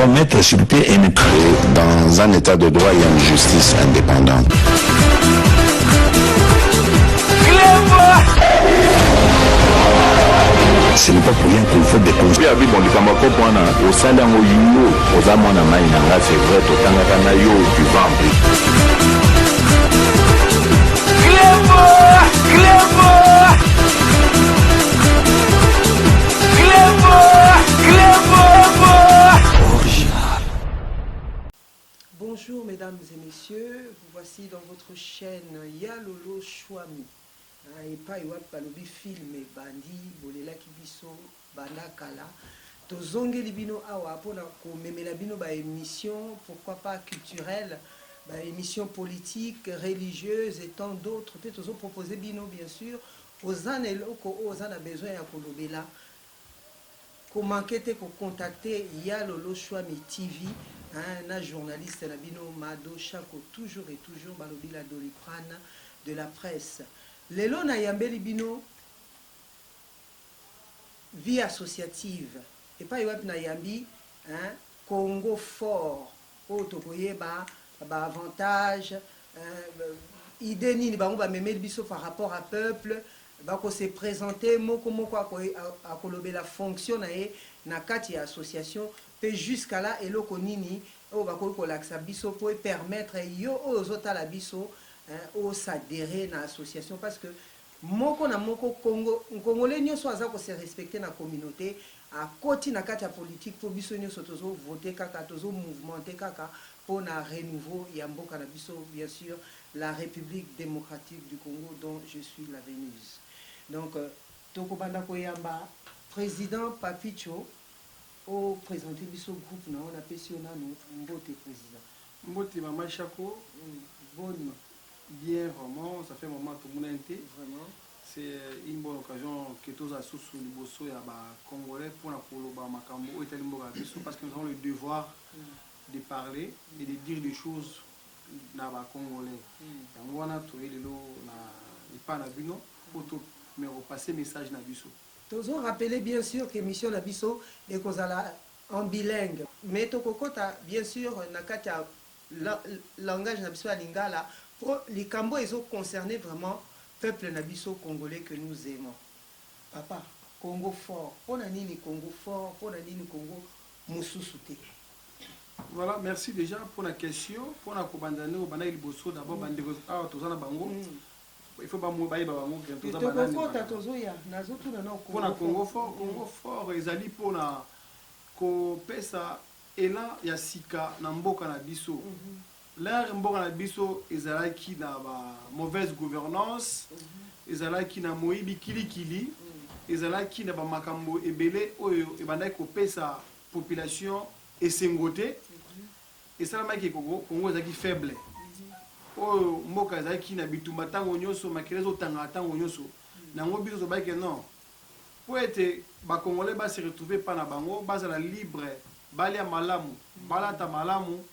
mettre sur pied une... Dans un état de droit, il y a une justice indépendante. Ce n'est pas pour rien qu'il faut des causes. Bonjour mesdames et messieurs, vous voici dans votre chaîne Yalolo Chouami. Et pas iwap balobi film bandi bolela kibiso banda kala. Tozonge libino awa pona ko memela bino ba émission pourquoi pas culturelle, ba émission politique, religieuse et tant d'autres. Peut tozo proposer bino bien sûr aux aneloko aux ana besoin ya kolobela. Comment ko contacter Yalolo Chouami TV. Un journaliste Nabino Mado Chako toujours et toujours balobi la doliprane de la presse. Lelo na yambeli bino vie associative et pas yop na yambi Congo fort otokoye ba avantage idée nini bango ba memeli biso par rapport à peuple bako se présenter moko akolobe la fonction na kati ya association pe jusqu'à là eloko nini o bako ko laksa biso pour permettre yo ozota la biso o s'adhérer na association parce que moko na moko congolais nyonso aza ko se respecter na communauté a koti na kati ya politique pour biso nyonso tozo voter kaka tozo mouvementer kaka pour na renouveau ya mboka na biso bien sûr la République démocratique du Congo dont je suis la Vénus. Donc toko banda ko yamba président Papicho au présenter biso groupe na on appelle siona no mbote président mbote mama Chako bonne bien vraiment ça fait un moment tout le monde été vraiment c'est une bonne occasion que tous à sous le bosso ya ba congolais pour la koloba makambo etali mboka biso parce que nous avons le devoir de parler et de dire des choses na ba congolais yango wana to elelo na ipa na bino pour tout mais repasser message na biso. Toujours rappeler bien sûr que mission na biso et kozala en bilingue mais to kokota bien sûr na kati ya langage na biso ya lingala pour les cambo ils ont concerné vraiment peuple na biso congolais que nous aimons. Papa Congo fort on a nini Congo fort on a nini Congo mususu te. Voilà, merci déjà pour la question. Pour la commandane au banal bosso d'abord bandego ah tozana bango. Il faut pas mourir bango que tout ça banane. Pour la Congo fort ezali pour na ko pesa ela ya sika na mboka na biso. Là mboka na biso ezalaki na ba mauvaise gouvernance, ezalaki na moyibi kilikili, ezalaki na ba makambo ebele oyo ebandaki ko pesa population esengote et ça m'a dit Congo ezaki faible oyo mboka ezaki na bitumba tango nyonso makilezo tanga tango nyonso nango biso so baki non pour être ba congolais ba se retrouver pas na bango baza la libre balia malamu balata malamu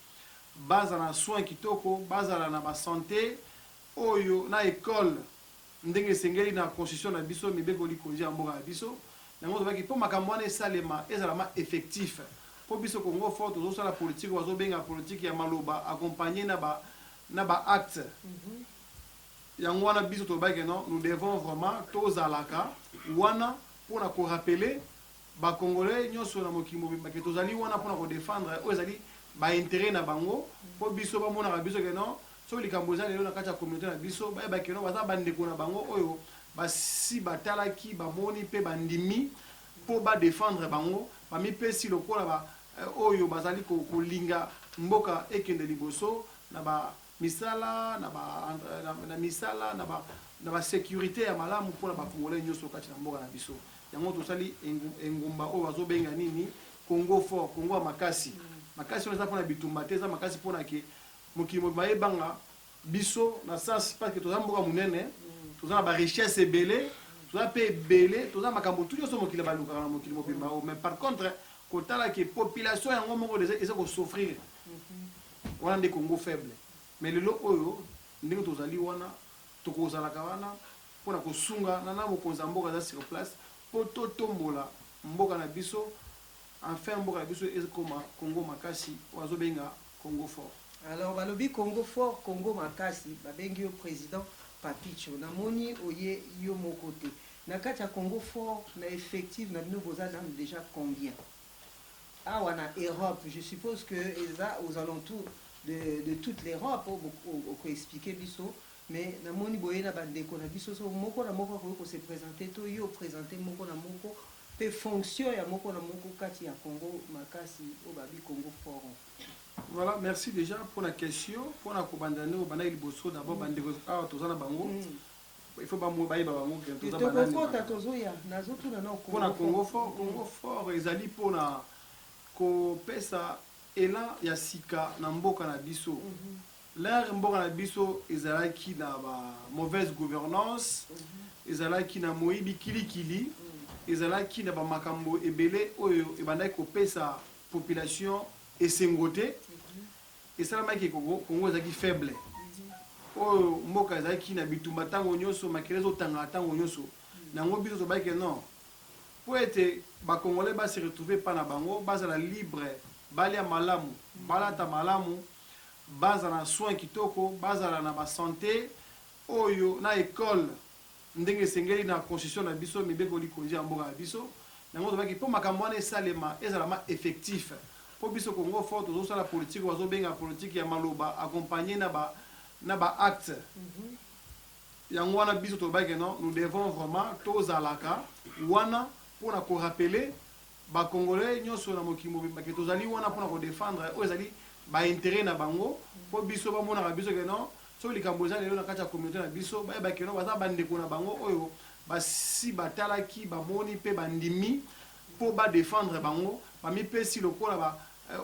baza na soin kitoko baza na ba santé oyo na école ndenge sengeli na constitution na biso mibeko likonja mboka na biso nango so baki pour makambo wana esalema ezalama effectif. Pour biso Congo fort toujours la politique oiseau benga politique ya maloba accompagné na ba acte yango wana biso to baki non nous devons vraiment tozalaka wana pour na ko rappeler ba congolais nyonso na mokimo baki tozali wana pour na ko défendre ozali ba intérêt na bango pour biso ba mona biso ke non so likambo za lelo na kati ya communauté na biso ba baki non baza bandeko na bango oyo ba si batalaki ba moni pe bandimi pour ba défendre bango parmi pe si lokola ba oyo bazali ko linga mboka ekende liboso na ba misala na ba na misala na ba sécurité ya malamu pour na ba congolais nyoso kati na mboka na biso yango to sali engumba o bazo benga nini Congo fort Congo makasi makasi on za pona bitumba te za makasi pona ke mokimo bae banga biso na sens parce que to za mboka munene to za ba richesse ebele to za pe ebele to za makambo tout nyoso mokile baluka na mokile mobimba mais par contre kotala que population yango moko déjà eza ko souffrir wana ndi Congo faible mais lelo oyo ndenge tozali wana tokozalaka wana pona kosunga na mokonza mboka za sur place po totombola mboka na biso enfin mboka na biso ezokoma Congo makasi wazobenga Congo fort. Alors balobi Congo fort, Congo makasi, babengi yo président Papicho. Namoni oye yo mokote. Na kati ya Congo fort, na effectif na bino boza déjà combien? Ah, on a Europe, je suppose que eza aux alentours de toute l'Europe, on expliquer biso, mais namoni boye na bandeko na biso so moko na moko ko se présenter to yo présenter moko na moko pe fonction ya moko na moko kati ya Congo makasi o babi Congo fort. Voilà, merci déjà pour la question. Pour la commandane au banal bosso d'abord bandeko ah tozana bango. Il faut pas mo baye bango que tozana banane. Pour la Congo fort ezali pour na ko pesa ela ya sika na mboka na biso. L'air mboka na biso ezalaki na ba mauvaise gouvernance, ezalaki na moyibi kilikili, ezalaki na ba makambo ebele oyo ebandaki ko pesa population esengote. Et ça la qui Congo ezaki faible. Oyo mboka ezaki na bitumba tango nyoso makeleza otanga tango nyoso. Nango biso to baki non. Pour être ba congolais ba se retrouver pas na bango, basa la libre, balia malamu, balata malamu, basa na soin kitoko, basa na ba santé, oyo na école ndenge sengeli na constitution na biso mibeko likonzi mboka na biso. Nango to baki pour makambo na salema ezalama effectif. Pour biso Congo fort tozo la politique wazo benga politique ya maloba accompagné na ba acte. Yango wana biso to baki non, nous devons vraiment tozalaka wana pour na ko rappeler ba congolais nyoso na mokimo ba ke tozali wana pour na ko défendre o ezali ba intérêt na bango po biso ba mona biso ke non so likambo za lelo na kati ya communauté na biso ba ke non baza bandeko na bango oyo ba si batalaki ba moni pe bandimi po ba défendre bango ba mi pe si lokola ba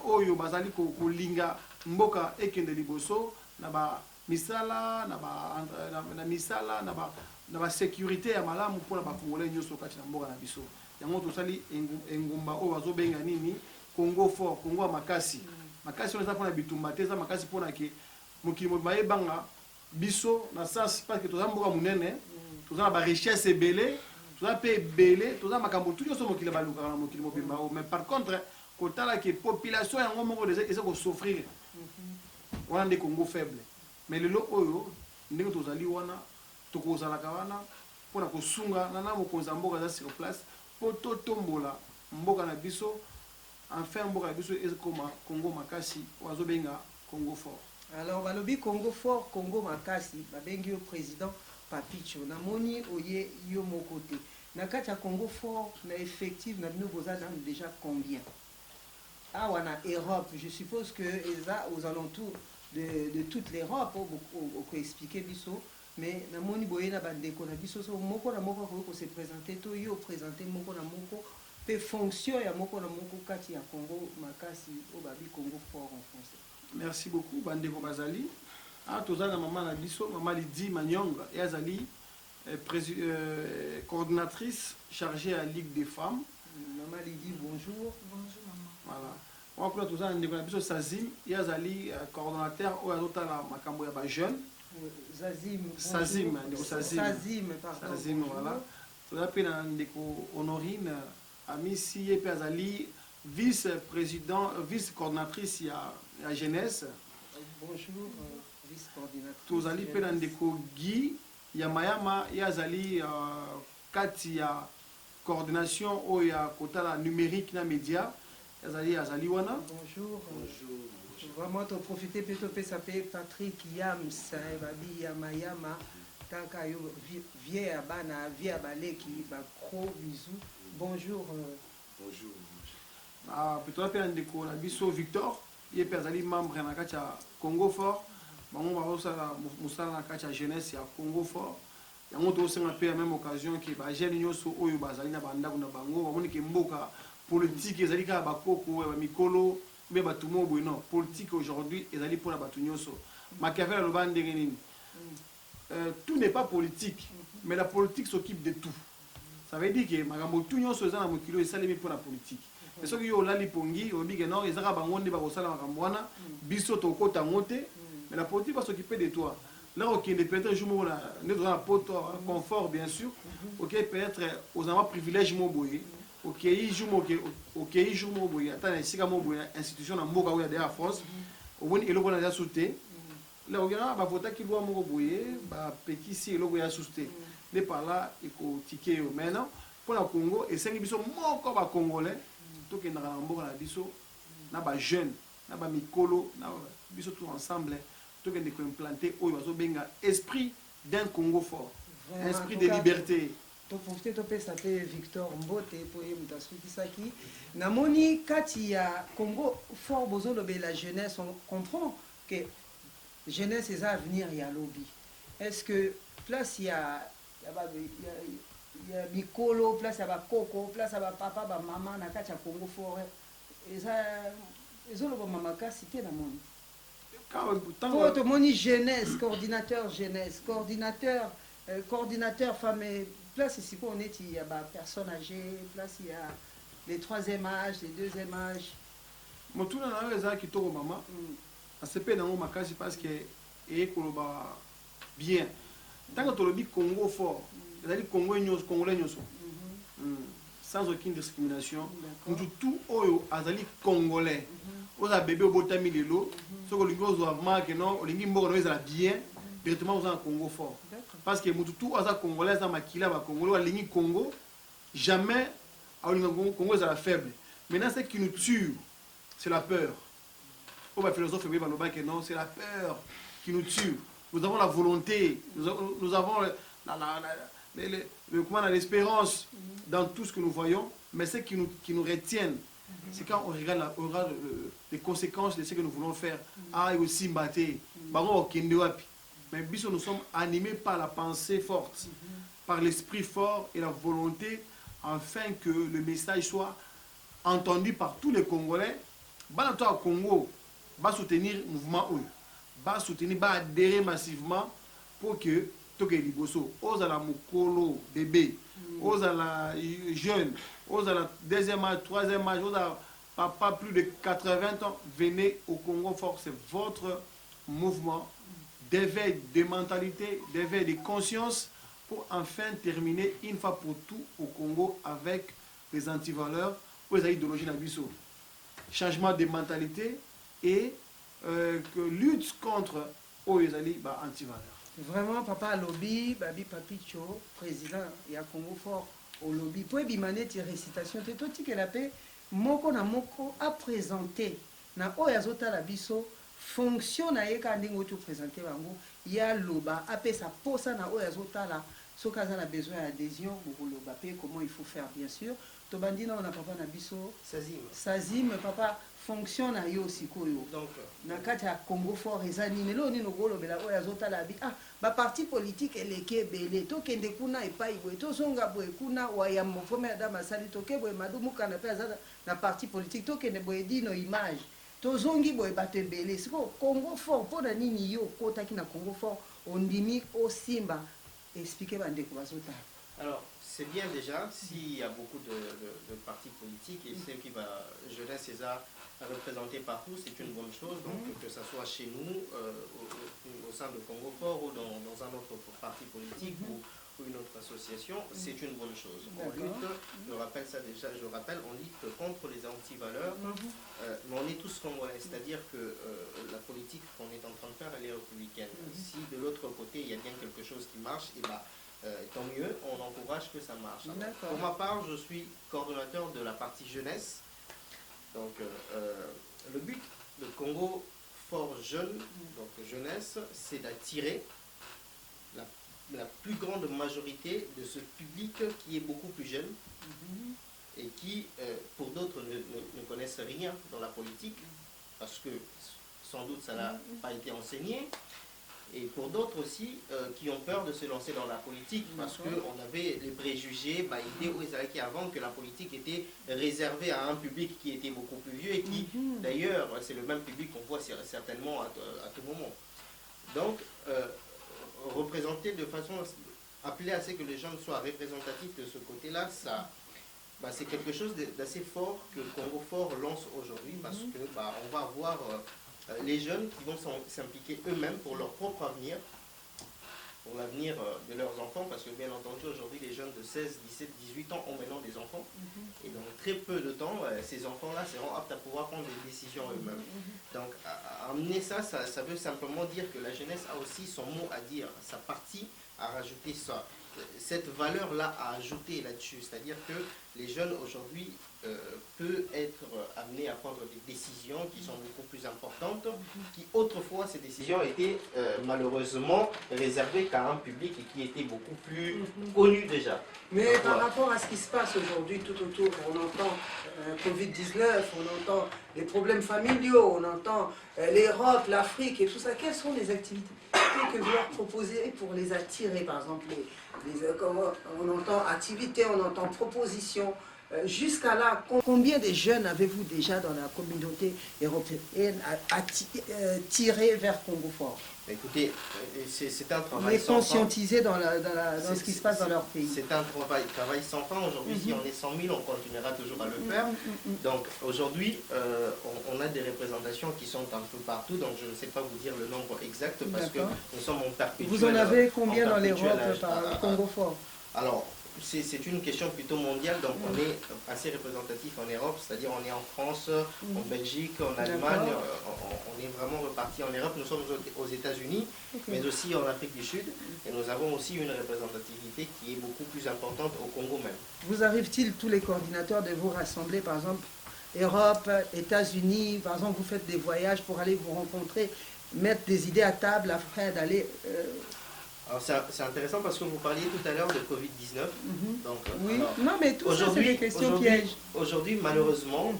oyo bazali kolinga mboka ekende liboso na ba misala na misala na ba sécurité ya malamu pour ba congolais nyoso kati na mboka na biso yango tosali engumba oyo bazobenga nini Congo fort Congo makasi makasi on eza pona bitumba te eza makasi pona ke mokili mobaye banga biso na sens parce que toza mboka munene toza na ba richesse ebele toza pe ebele toza makambo tout nyonso mokili balukaka na mokili mobimba mais par contre kotala ke population yango moko eza ko souffrir wana nde Congo faible mais lelo oyo ndenge tozali wana tokozalaka wana mpona kosunga na mokonzi mboka za sur place po totombola mboka na biso enfin mboka na biso ezokoma Congo makasi wazobenga Congo fort. Alors balobi Congo fort Congo makasi babengi yo président Papicho. Namoni oye yo mokote. Na kati ya Congo fort na effectif na bino boza déjà combien? Ah, on a Europe, je suppose que eza aux alentours de toute l'Europe on expliquer biso, mais na moni boye na bandeko na biso so moko na moko ko se présenter to yo présenter moko na moko pe fonction ya moko na moko kati ya Congo makasi o babi Congo fort en français. Merci beaucoup bandeko bazali. Ah tozana maman na biso maman Lydie Manyonga et azali coordinatrice chargée à Ligue des femmes. Maman Lydie, bonjour. Bonjour maman. Voilà. On va prendre tout ça ndeko na biso Sazim et azali coordonnateur o azota la makambo ya ba jeune. Sazim, pardon. Sazim, voilà. Tout ça pe na ndeko Honorine Amisi et pe azali vice-président, vice-coordinatrice ya jeunesse. Bonjour, vice-coordinatrice. Tozali pe na ndeko Guy ya Mayama et azali kati ya coordination o ya kotala numérique na média. Azali wana. Bonjour. Vraiment te profiter plutôt pe s'appeler Patrick Yams babi ya Mayama tanka yo vie abana vie abaleki ba gros bisous. Bonjour. Bonjour. Ah plutôt pe ndeko na biso Victor, il est azali membre na kati ya Congo fort. Bango ba osala musala na kati ya jeunesse ya Congo fort. Yango to senga pe même occasion que ba jeune nyoso oyo bazali na bandako na bango ba moni ke mboka politique ezali ka bakoko ba mikolo mais batumo boino politique aujourd'hui ezali pour la batu nyoso Machiavel aloba ndenge nini tout n'est pas politique mais la politique s'occupe de tout. Ça veut dire que makambo tout nyoso ezana mokilo esalemi pour la politique mais soki yo lali pongi obi que non ezaka bango nde ba kosala makambo wana biso to kota ngote mais la politique va s'occuper de toi. Là, ok, peut-être je me la poto confort bien sûr. Ok, peut-être aux endroits privilèges mon boy. okei jour moko boye ata na esika moko boye institution na mboka oyo ya France omoni eloko na ya susu te là okena bavotaki loi moko boye bapekisi eloko ya susu te nde par là ekotike yo maintenant mpona Congo esengi biso moko bacongolais tokendaka na mboka na biso na bajeune na bamikolo na biso tout ensemble tokende koimplante oyo bazobenga esprit d'un Congo fort. Vraiment, esprit de liberté. Topofite topesa pe Victor Mbote po ye mutu asukisaki namoni kati ya Congo fort bozolobela jeunesse on comprend que jeunesse eza avenir ya lobi. Est-ce que place ya mikolo place ya bakoko place ya bapapa bamama na kati ya Congo fort ezoloba makasi te namoni po tomoni jeunesse coordinateur femme place ici pour on est il y a personnes âgées place il y a les troisième âge les deuxième âge motuna na eza kitoko mama asepe na makasi parce que ekoloba bien tant que tolobi Congo fort ezali Congo nyos congolais nyoso sans aucune discrimination tout oyo azali congolais oza bébé obotami lelo soko lingi ozwa marque non olingi mboka no ezala bien directement oza na Congo fort parce que mutu tout aza congolais aza makila ba congolais alingi Congo jamais alingi Congo ezala faible. Maintenant ce qui nous tue c'est la peur. Au ba philosophe beba no ba que non c'est la peur qui nous tue. Nous avons la volonté, nous avons l'espérance dans tout ce que nous voyons, mais ce qui nous retiennent, c'est quand on regarde les conséquences de ce que nous voulons faire. Ah, et aussi mbaté, mais nous sommes animés par la pensée forte, par l'esprit fort et la volonté, afin que le message soit entendu par tous les Congolais. Banato Congo va soutenir le mouvement OU. Va soutenir, va adhérer massivement pour que Toke Liboso, aux à la Mokolo bébé, aux à la jeune, aux à la deuxième âge, troisième âge, aux à papa plus de 80 ans, venez au Congo fort. C'est votre mouvement d'éveil de mentalité, d'éveil de conscience pour enfin terminer une fois pour tout au Congo avec les antivaleurs ou les idéologies nabiso. Changement de mentalité et que lutte contre les antivaleurs. Vraiment, papa lobby, babi papicho, président, il y a Congo fort au lobby. Pour bimane ti récitation, te toti que la paix, moko na moko a présenté na oyazota la biso fonction na yeka ndingo tu présenter bango ya loba apé sa posa na oyazota la sokaza na besoin d'adhésion pour loba pe comment il faut faire bien sûr. To bandina on a papa na biso Sazim papa fonction na yo sikoyo donc na kati ya Congo fort ezani nelo ni no golo bela oya zota la bi ba parti politique eleke belé to kende kuna epai boy to zonga boy kuna waya mo fome da masali to ke boy madumu kana pe za na parti politique to kende boy dino image to zongi boy bato belé siko Congo fort pona nini yo kota ki na Congo fort ondimi o simba expliquer bande ko bazota. Alors, c'est bien déjà s'il y a beaucoup de partis politiques et ceux qui va jeunesse César représentés partout, c'est une bonne chose. Donc, que ce soit chez nous, au sein de Congo Fort ou dans un autre parti politique ou une autre association, c'est une bonne chose. On lutte, je rappelle ça déjà, on lutte contre les antivaleurs, mais on est tous congolais, c'est-à-dire que la politique qu'on est en train de faire, elle est républicaine. Si de l'autre côté, il y a bien quelque chose qui marche, et tant mieux, on encourage que ça marche. Alors, pour ma part, je suis coordonnateur de la partie jeunesse. Donc, le but de Congo Fort Jeune, donc jeunesse, c'est d'attirer la plus grande majorité de ce public qui est beaucoup plus jeune et qui, pour d'autres, ne connaissent rien dans la politique parce que sans doute ça n'a pas été enseigné. Et pour d'autres aussi qui ont peur de se lancer dans la politique parce qu'on avait les préjugés, idées qui avant que la politique était réservée à un public qui était beaucoup plus vieux et qui d'ailleurs c'est le même public qu'on voit certainement à tout moment. Donc représenter de façon appeler à ce que les gens soient représentatifs de ce côté-là, ça c'est quelque chose d'assez fort que Congo Fort lance aujourd'hui parce que on va avoir les jeunes qui vont s'impliquer eux-mêmes pour leur propre avenir pour l'avenir de leurs enfants, parce que bien entendu aujourd'hui les jeunes de 16, 17, 18 ans ont maintenant des enfants, et dans très peu de temps, ces enfants-là seront aptes à pouvoir prendre des décisions eux-mêmes. Donc amener ça, ça veut simplement dire que la jeunesse a aussi son mot à dire, sa partie à rajouter ça. Cette valeur-là à ajouter là-dessus, c'est-à-dire que les jeunes aujourd'hui peuvent être amenés à prendre des décisions qui sont beaucoup plus importantes, qui autrefois ces décisions étaient malheureusement réservées qu'à un public et qui était beaucoup plus connu déjà. Mais donc, par voilà. rapport à ce qui se passe aujourd'hui tout autour, on entend Covid-19, on entend les problèmes familiaux, on entend l'Europe, l'Afrique et tout ça. Quelles sont les activités que vous leur proposez pour les attirer, par exemple on entend activités, on entend propositions. Jusqu'à là, combien de jeunes avez-vous déjà dans la communauté européenne tirés vers Congo Fort? Écoutez, c'est un travail Les sans fin. conscientiser dans ce qui se passe dans leur pays. C'est un travail sans fin. Aujourd'hui, si on est 100 000, on continuera toujours à le faire. Donc aujourd'hui, on a des représentations qui sont un peu partout. Donc je ne sais pas vous dire le nombre exact parce que nous sommes en perpétuel. Vous en avez combien dans l'Europe par Congo Fort? Alors, c'est une question plutôt mondiale, donc on est assez représentatif en Europe, c'est-à-dire on est en France, en Belgique, en Allemagne, on est vraiment reparti en Europe, nous sommes aux États-Unis, mais aussi en Afrique du Sud, et nous avons aussi une représentativité qui est beaucoup plus importante au Congo même. Vous arrive-t-il tous les coordinateurs de vous rassembler, par exemple, Europe, États-Unis, par exemple, vous faites des voyages pour aller vous rencontrer, mettre des idées à table afin d'aller... Alors c'est intéressant parce que vous parliez tout à l'heure de Covid-19. Donc, oui, alors, non mais tout ça c'est des questions pièges. Aujourd'hui, malheureusement,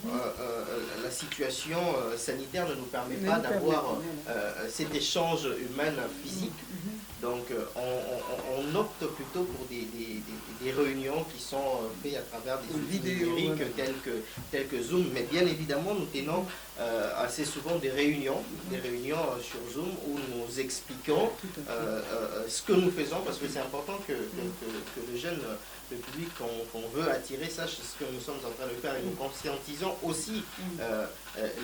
la situation sanitaire ne nous permet pas d'avoir cet échange humain physique. Donc on opte plutôt pour des réunions qui sont faites à travers des outils numériques tels que Zoom. Mais bien évidemment, nous tenons assez souvent des réunions sur Zoom où nous expliquons ce que nous faisons, parce que c'est important que le jeune, le public qu'on veut attirer sache ce que nous sommes en train de faire, et nous conscientisons aussi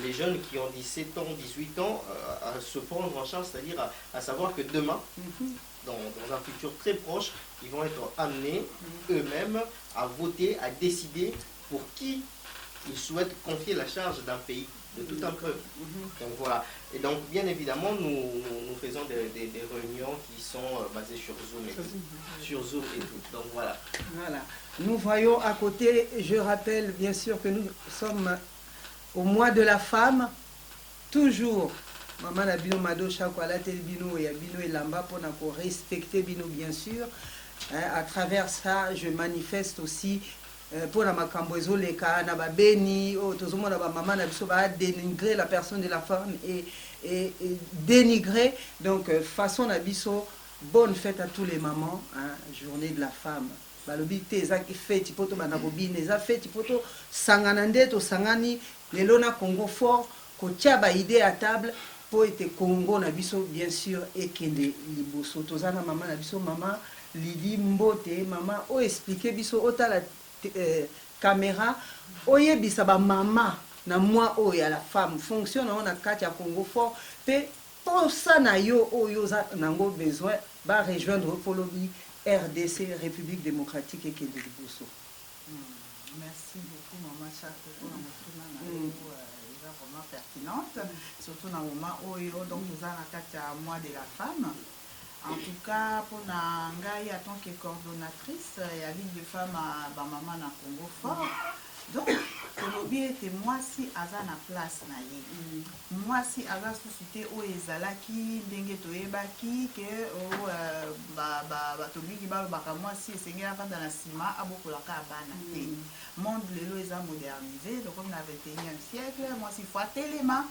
les jeunes qui ont 17 ans, 18 ans à se prendre en charge, c'est-à-dire à savoir que demain, dans un futur très proche, ils vont être amenés eux-mêmes à voter, à décider pour qui ils souhaitent confier la charge d'un pays, de tout un peuple. Donc voilà. Et donc bien évidemment, nous faisons des réunions qui sont basées sur Zoom et tout. Donc voilà. Voilà. Nous voyons à côté, je rappelle bien sûr que nous sommes au mois de la femme, toujours. Maman na bino mado chakwala tel bino et bino et lamba pour respecter bino bien sûr. À travers ça, je manifeste aussi pour la makambo ezoleka na ba beni o tozomo na ba maman na biso ba dénigrer la personne de la femme et dénigrer. Donc façon na biso, bonne fête à tous les mamans, hein, journée de la femme. Balobi te ezaki fête poto bana bobine eza fête poto sangana ndeto sangani lelo na Congo Fort ko tia ba idée à table pour ete Congo na biso bien sûr ekende liboso tozana maman na biso maman Lydie Mbote maman o expliquer biso otala caméra oyebisa ba mama na moi oyo ya la femme fonctionne na kati ya Congo Fort pe posa na yo oyo za nango besoin ba rejoindre Polobi RDC République démocratique et Kende Liboso. Merci beaucoup maman Charles pour la vraiment pertinente, surtout dans le moment où donc nous avons la carte à moi de la femme. En tout cas, pour Nangaï, en tant que coordonnatrice, il y a une femme à maman à Congo Fort. Donc, Kolobi était moi si aza na place na ye. Moi si aza société o ezalaki ndenge toyebaki que o ba tobiki ba moi si esengela vanda na sima abokolaka bana te. Monde lelo eza modernisé, donc comme na 21e siècle, moi si faut téléma.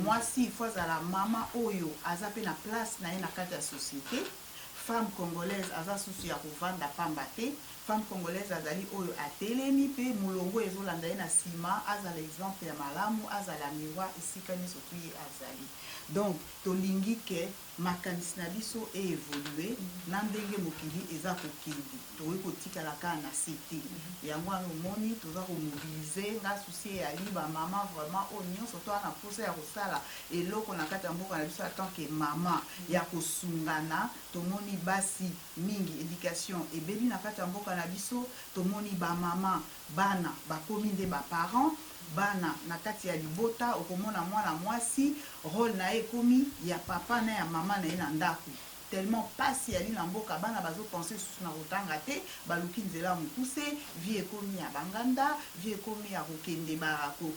Moi si faut à la maman oyo aza pe na place na ye na kati ya société. Femme congolaise aza susu ya kovanda pamba te. Femme congolaise azali oyo atelemi pe mulongo ezolanda ye na sima azala exemple ya malamu azala miroir esika nyonso tu ye azali. Donc tolingi ke makanisi na biso évolué na ndenge mokili eza kokindi tokoki kotikala kaka na site yango wana omoni toza komobilize nga susi eyali bamama vraiment oyo nyonso to wana mposa ya kosala eloko na kati ya mboka na biso en tant que mama ya kosungana tomoni basi mingi éducation ebeli na kati ya mboka na biso tomoni bamama bana bakomi nde baparent bana na kati ya libota okomona mwana mwasi rôle na ye ekomi ya papa na ya mama na ye na ndako tellement pasi yali na mboka bana bazopense susu na kotanga te baluki nzela mokuse vie ekomi ya banganda vie ekomi ya kokende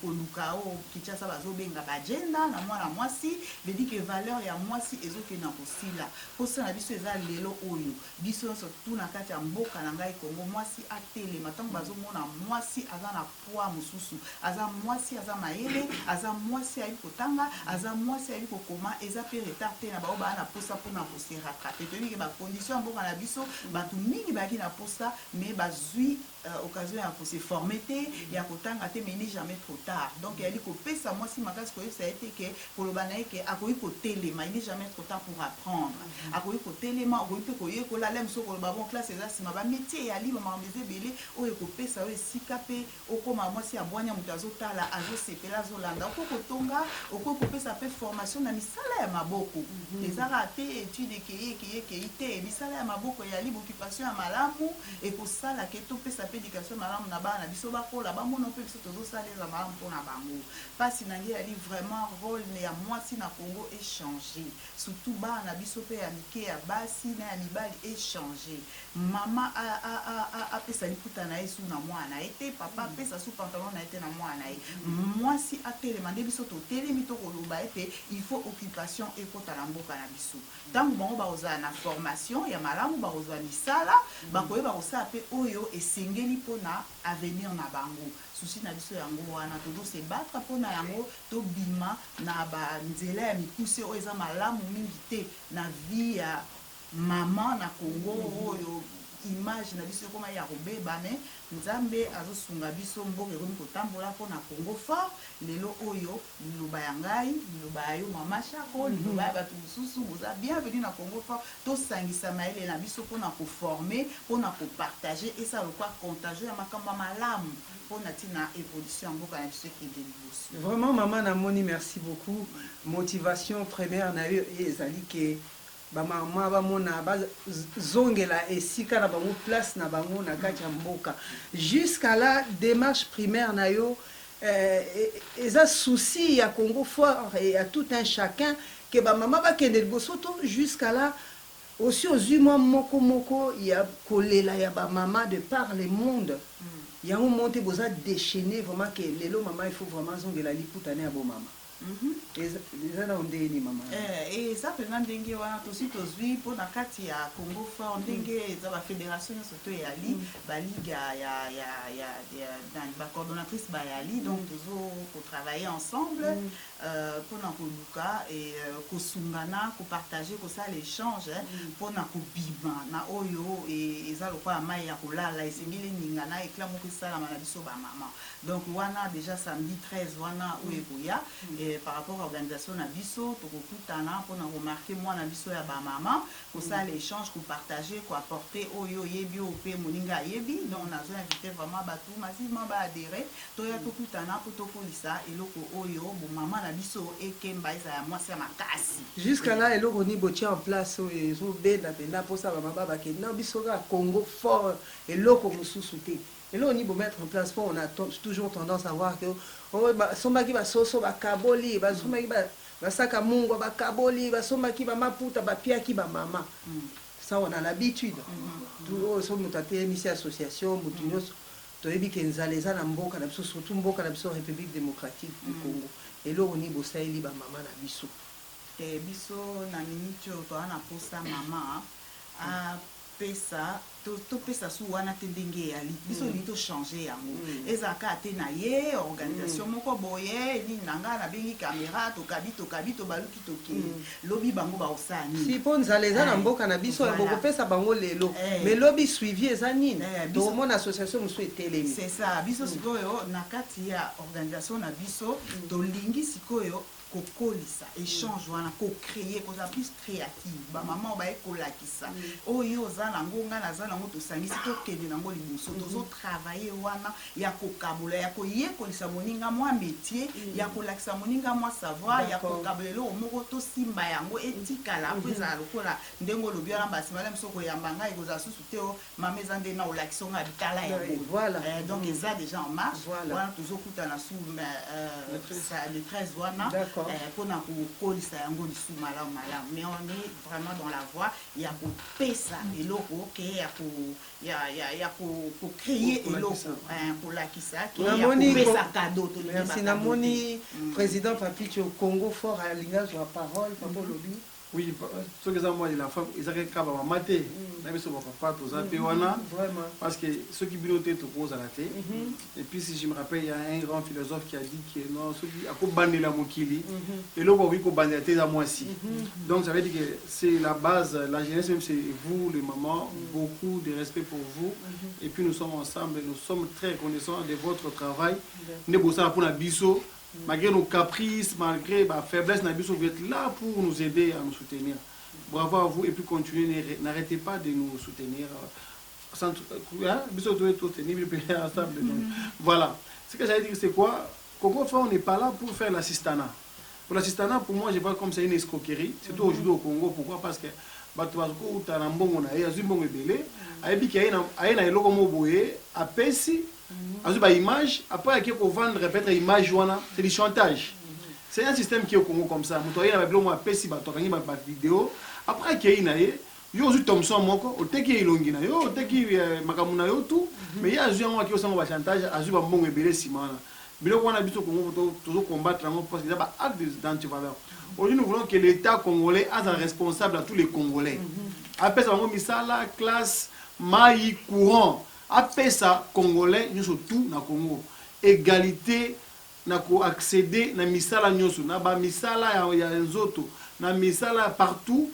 koluka o Kinshasa bazobenga bagenda na mwana mwasi vedi ke valeur ya mwasi ezokende na kosila posa na biso eza lelo oyo biso nyonso tu na kati ya mboka na ngai Kongo mwasi atelema ntango bazomona mwasi aza na poids mosusu aza mwasi aza mayele aza mwasi ayebi kotanga aza mwasi ayebi kokoma eza pe retard te na bao baa na posa mpona kosi rattraper toyebi ke bacondition ya mboka na biso bato mingi bayaki na posa mais bazwi occasion ya kose former te ya kotanga te mais il n'est jamais trop tard donc yali kopesa mwasi makasi koyebisa ye te ke koloba na ye ke akoki kotelema il n'est jamais trop tard pour apprendre akoki kotelema okoki mpe koyekola le mosu koloba bon classe eza nsima bamétier yali bamakambo eza ebele oyo ekopesa oyo esika mpe okoma mwasi abwanya moto azotala azosepela azolanda okoki kotonga okoki kopesa mpe formation na misala ya maboko ezaka te étude ekei te misala ya maboko yali boccupation ya malamu ekosala ke topesa mpe éducation malamu na bana na biso bakola bamona mpe biso tozosalela malamu mpona bango mpasi na ngai yali vraiment rôle ya mwasi na Congo échangé surtout bana na biso mpe ya mike ya basi na ya mibali échangé mama apesa liputa na ye su na mwana na ye te papa apesa su pantalon na ye te na mwana na ye mwasi atelema nde biso totelemi tokoloba ete il faut occupation ekota na mboka na biso ntango bango bakozala na formation ya malamu bakozwa misala bakoyeba kosala mpe oyo esengeli mpona avenir na bango susi na biso yango wana tozose batra mpona yango tobima na banzela ya mikuse oyo eza malamu mingi te na vie ya mama na Congo oyo image na biso ekoma ya kobeba me nzambe azosunga biso mboka ekomi kotambola mpona Congo fort lelo oyo liloba ya ngai liloba ya yo mama Shako liloba ya bato mosusu boza bienvenue na Congo fort tosangisa mayele na biso mpona koforme mpona kopartage esa lokwa contagieux ya makambo ya malamu mpona ntina évolution ya mboka na biso ekende liboso. Vraiment maman namoni merci beaucoup motivation première na yo ezali ke bamama bamona bazongela esika na bango place na bango na kati ya mboka jusqu'à la démarche primaire na yo eza souci ya Congo fort et à tout un chacun ke bamama bakende liboso to jusqu'à là aussi ozwi mwa moko ya kolela ya bamama de par le monde yango monte boza déchaîné vraiment ke lelo mama il faut vraiment zongela liputa na ya bomama eza na ondeni mama eza mpenza ndenge wana tosi tozwi mpona kati ya Congo fort ndenge eza bafédération nyonso to eyali baligue bacoordonnatrice bayali donc tozo kotravaille ensemble mpona koluka kosungana kopartage kosala échange mpona kobima na oyo eza lokola mai ya kolala esengeli ningana ekla moko esalama na biso bamama donc wana déjà samedi 13 wana oyo ekoya par rapport à l'organisation na biso tokokutana mpona komarke mwana biso ya bamama kosala échange kopartage koapporte oyo oyebi oyo mpe moninga ayebi donc nazo invité vraiment bato massivement baadere toya tokutana mpo tokolisa eloko oyo bomama na biso ekemba ezala ya mwasi ya makasi jusqu'à là eloko ni botia en place oyo ezobenda mpenza mposa bamama bakende na biso kaka Congo fort eloko mosusu te eloko ni bomettre en place mpo on a toujours tendance à voir que basombaki basoso bakaboli basombaki basaka mungwa bakaboli basombaki bamaputa bapiaki bamama ça on a l'habitude so moto atelemisi association motu nyonso toyebi ke nzala eza na mboka na biso surtout mboka na biso République démocratique du Congo eloko ni bosaleli bamama na biso biso na miniti oyo toa na posa mama apesa topesa su wana te ndenge eyali biso li tochange yango ezalaka te na ye organisation moko boye nini na ngai nabengi caméra tokabi tobaluki tokende lobi bango baosala nini si mpo nzala eza na mboka na biso bokopesa bango lelo mais lobi suivi eza nini tomona association mosusu etelemi c'est ça biso sikoyo na kati ya organisation na biso tolingi sikoyo kokolisa échange wana ko-créer koza plus créative bamama baye kolakisa oyo oza nango nga naza nango tosangisi tokende nango liboso tozotravaille wana ya kokabola ya koyekolisa moninga mwa métier ya kolakisa moninga mwa savoir ya kokabola eloko moko tosimba yango etikala po ezala lokola ndenge olobi wana basimala biso koyamba ngai ekozala susu te o mama eza nde na olakisa ngo abitala yango donc eza déjà en marche wana tozokutana su le 13 wana mpona kokolisa yango lisu malamu malamu mais on est vraiment dans la voie ya kopesa eloko ke ya kocréer eloko kolakisa ke ya kopesa cadeau merci namoni président Papicho Congo fort alinga zwa parole papa lobi. Oui, ce que moi la femme, ils avaient qu'à mater, même si mon papa tous a parce que ceux qui bilotaient te posent à la tête. Et puis si je me rappelle, il y a un grand philosophe qui a dit que non, ceux qui a bandé la mokili, et l'autre oui qu'on bandé à moi aussi. Donc ça veut dire que c'est la base, la jeunesse même c'est vous les mamans, beaucoup de respect pour vous. Et puis nous sommes ensemble, nous sommes très reconnaissants de votre travail. Nous bossons pour la biseau. Malgré nos caprices, malgré ma faiblesse, vous êtes là pour nous aider à nous soutenir. Bravo à vous et puis continuez, n'arrêtez pas de nous soutenir. Voilà. Ce que j'allais dire, c'est quoi? Congo Fort, on n'est pas là pour faire l'assistanat. Pour l'assistanat, pour moi, je vois comme c'est une escroquerie, surtout aujourd'hui au Congo. Pourquoi? Parce que image, après il faut vendre répéter image c'est du chantage. C'est un système qui est au Congo comme ça. Vous voyez avec le mot PC vidéo après qu'il y a yo zu Thomson moko o teki ilongina yo o teki makamuna yo tout mais il y a un qui au sang chantage azu ba mbongo ebele simana biloko wana biso Congo toujours combattre parce qu'il y a ba acte d'antivaleur. Aujourd'hui nous voulons que l'État congolais a un responsable à tous les Congolais. Après ça on misala classe mai courant après ça congolais nous surtout na Congo égalité na ko accéder na misala nyoso na ba misala ya nzoto na misala partout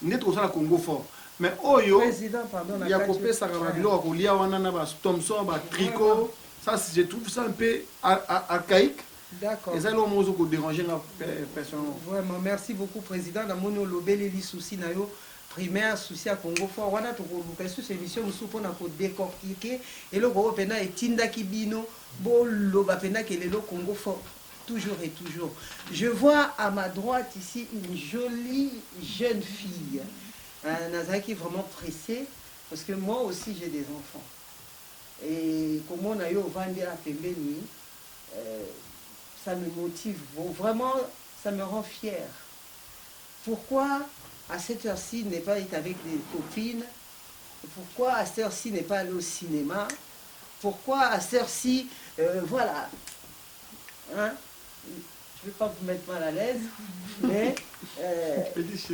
net au la Congo fort mais oyo président pardon il y a copé ça va bilo ko lia wana na ba Thomson ba tricot ça je trouve ça un peu archaïque. D'accord. Et ça l'homme ozo ko déranger la personne. Vraiment merci beaucoup président na mono lobeli li souci na yo primaire souci à Congo fort wana to ko luka sur émission musu pona ko décortiquer et le gros pena etinda kibino bo loba pena que le Congo fort toujours et toujours. Je vois à ma droite ici une jolie jeune fille. Nazaki vraiment pressée parce que moi aussi j'ai des enfants. Et comme on a eu au Vendée à Pembeni, ça me motive vraiment, ça me rend fière. Pourquoi à cette heure-ci n'est pas être avec des copines? Pourquoi à cette heure-ci n'est pas aller au cinéma? Pourquoi à cette heure-ci, voilà, hein? Je ne vais pas vous mettre mal à l'aise, mais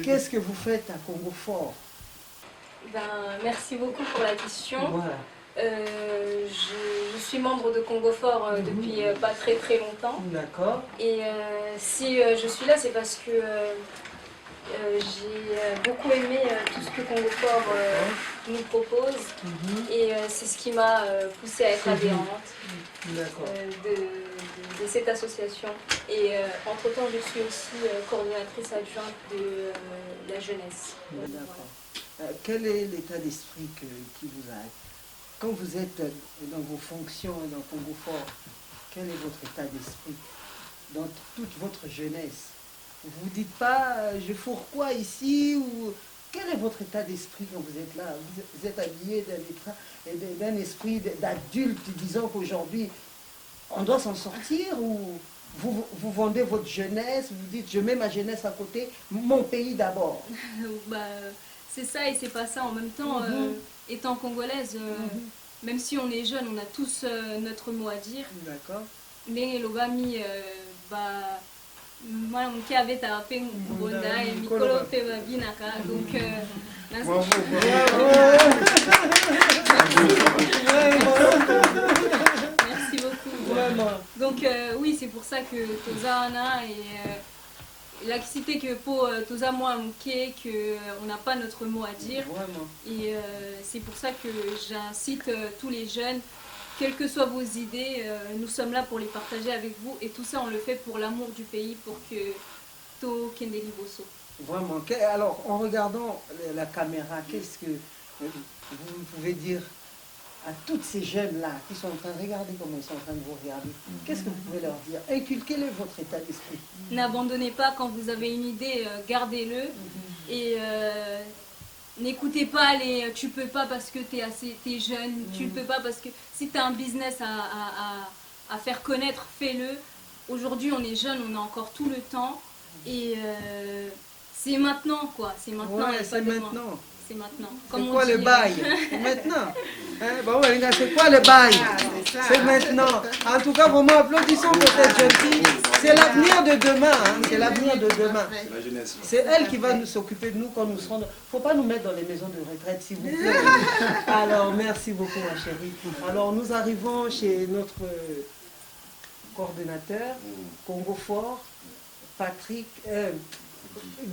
qu'est-ce que vous faites à Congo Fort? Ben, merci beaucoup pour la question. Voilà. Je suis membre de Congo Fort depuis pas très très longtemps. D'accord. Et si je suis là, c'est parce que j'ai beaucoup aimé tout ce que Congo Fort nous propose. Et c'est ce qui m'a poussée à être adhérente de cette association. Et entre-temps, je suis aussi coordinatrice adjointe de la jeunesse. D'accord. Quel est l'état d'esprit qui vous a... Quand vous êtes dans vos fonctions dans Congo Fort, quel est votre état d'esprit dans toute votre jeunesse? Vous ne vous dites pas, je fourre quoi ici ou... Quel est votre état d'esprit quand vous êtes là? Vous êtes habillé d'un esprit d'adulte, disant qu'aujourd'hui, on doit s'en sortir, ou vous vendez votre jeunesse, vous dites, je mets ma jeunesse à côté, mon pays d'abord? Bah, c'est ça et c'est pas ça en même temps. Étant congolaise, même si on est jeune, on a tous notre mot à dire. D'accord. Mais l'obami, bah, moi, mon qui avait tapé mon bonda et Mikolo fait ma binaka. Donc, merci beaucoup. Vraiment. Donc, oui, c'est pour ça que Tozana et la cité que pour Toza moi qu'on n'a pas notre mot à dire. Vraiment. Et c'est pour ça que j'incite tous les jeunes, quelles que soient vos idées, nous sommes là pour les partager avec vous. Et tout ça, on le fait pour l'amour du pays, pour que To Kendeli Bosso. Vraiment. Alors, en regardant la caméra, qu'est-ce que vous pouvez dire à toutes ces jeunes-là qui sont en train de regarder comment ils sont en train de vous regarder? Qu'est-ce que vous pouvez leur dire? Inculquez-le votre état d'esprit. N'abandonnez pas quand vous avez une idée, gardez-le. Et n'écoutez pas les tu peux pas parce que t'es jeune, tu peux pas parce que si tu as un business à faire connaître, fais-le. Aujourd'hui, on est jeune, on a encore tout le temps. Et c'est maintenant, quoi. C'est maintenant. Ouais, c'est maintenant. C'est maintenant. C'est quoi le bail? C'est maintenant. Hein? Bon, ouais, c'est quoi le bail? C'est maintenant. En tout cas, vraiment, applaudissons pour cette jeune fille. C'est l'avenir de demain. Hein? C'est l'avenir de demain. C'est elle qui va nous s'occuper de nous quand nous serons... Il ne faut pas nous mettre dans les maisons de retraite, s'il vous plaît. Alors, merci beaucoup, ma chérie. Alors, nous arrivons chez notre coordonnateur, Congo Fort,